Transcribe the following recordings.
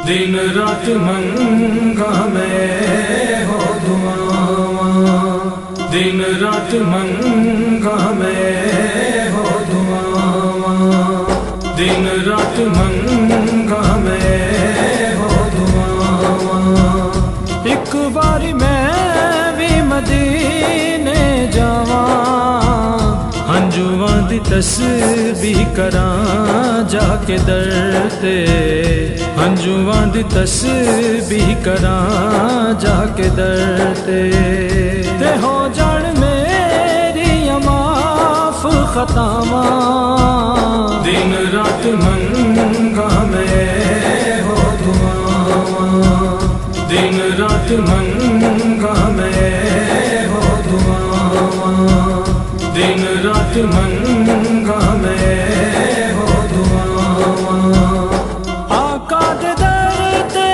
दिन रात मंगा मैं हो दुआवां, दिन रात मंगा मैं हो दुआवां, दिन रात मंगा मैं हो दुआवां। एक बारी मैं भी मदीने जावां, हंजुआं दी तस्बीह करां जाके दर ते, हंजुआं दी तस्बीह करां जाके दर ते हो जान मेरी माफ खतावां। दिन रात मंगा मैं हो दुआवां, दिन रात मंगा मैं हो दुआवां, दिन रात मंगा मैं हो दुआवां। आका दे दर ते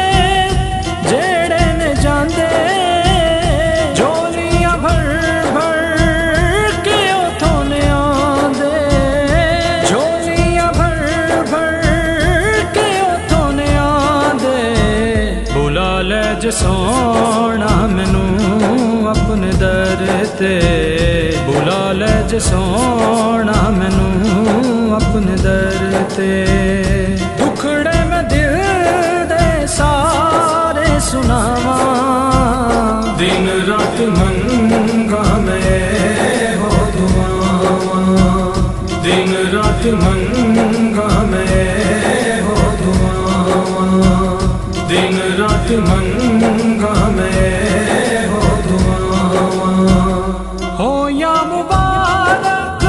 जेड़े ने जांदे, झोलियां भर भर के उथों ने आंदे, झोलियां भर भर के उथों ने आंदे। बुला ले जे सोना मैनू अपने दर ते, बुला ले जे सोना मैनू अपने दर ते। दुखड़े में दिल दे सारे सुनावां, दिन रात मंगा मैं हो दुआवां, दिन रात मंगा मैं हो दुआवां, दिन रात मंगा मैं हो दुआवां। हो या मुबारक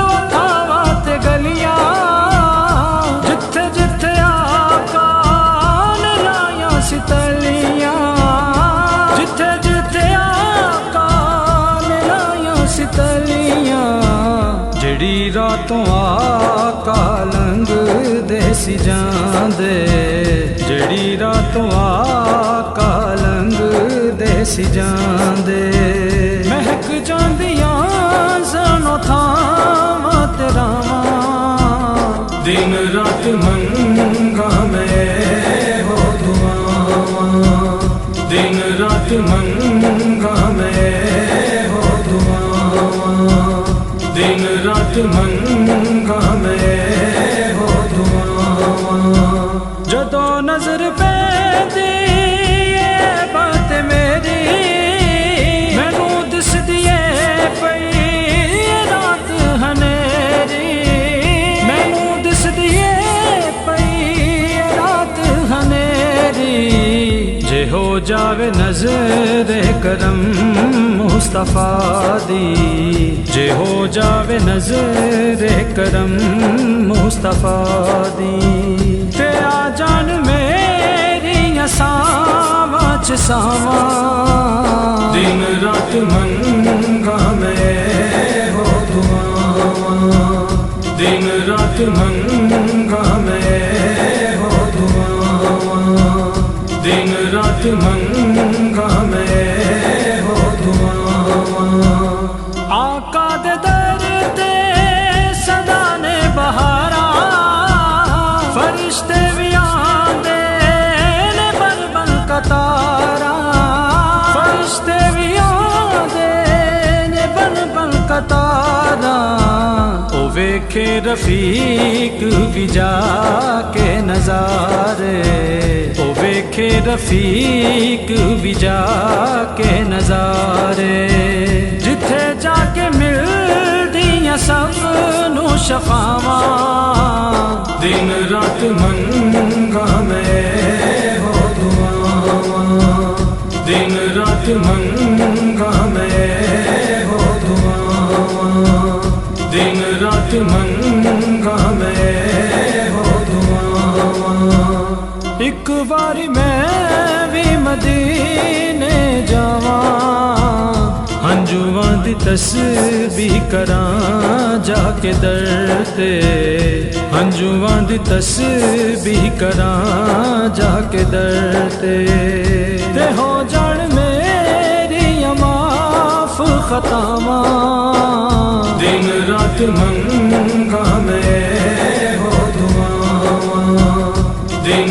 उठावा ते गलियां, जिथे जिथे आका ने लाया सितलियां, जिथे जिथे आका ने लाया सितलियां। जड़ी रातों आका लंघ दे सी जांदे, जड़ी रातों आका लंघ दे सी जांदे। महक जांदियां सानों थावां ते रावां, दिन रात मंगा मैं हो दुआवां, दिन रात मंगा मैं हो दुआवां, दिन रात मंगा मैं हो दुआवां। जदों नजर पैंदी ऐ बात मेरी, मैनू दिसदी ऐ पई रात हनेरी, मैनू दिसदी ऐ पई रात हनेरी। जे हो जावे नजर करम मुस्तफा दी, जे हो जावे नजर करम मुस्तफा दी। ते आ जान मेरी सावां च सावां, दिन रात मंगा मैं हो दुआवां, दिन रात मंगा मैं हो दुआवां, दिन रात मंगा मैं हो दुआवां। आका दे दर ते सदा ने बहारा, फरिश्ते भी आंदे ने बन बन कतारा, फरिश्ते भी आंदे ने बन बन कतारा। ओ वेखे रफीक भी जाके नजारे, ओ वेखे रफीक भी जाके नजारे। जिथे जाके मिलदियां सबनू शफावां, दिन रात मंगा मैं हो दुआवां, दिन रात मंगा मैं हो दुआवां, दिन रात मंगा मैं हो दुआवां। एक बारी मैं भी मदीने जावां, हंजुआं दी तस्बीह करां जाके दर ते, हंजुआं दी तस्बीह करां जाके दर ते हो जान मेरी माफ खतावां। दिन रात मंगा मैं हो दुआवां, दिन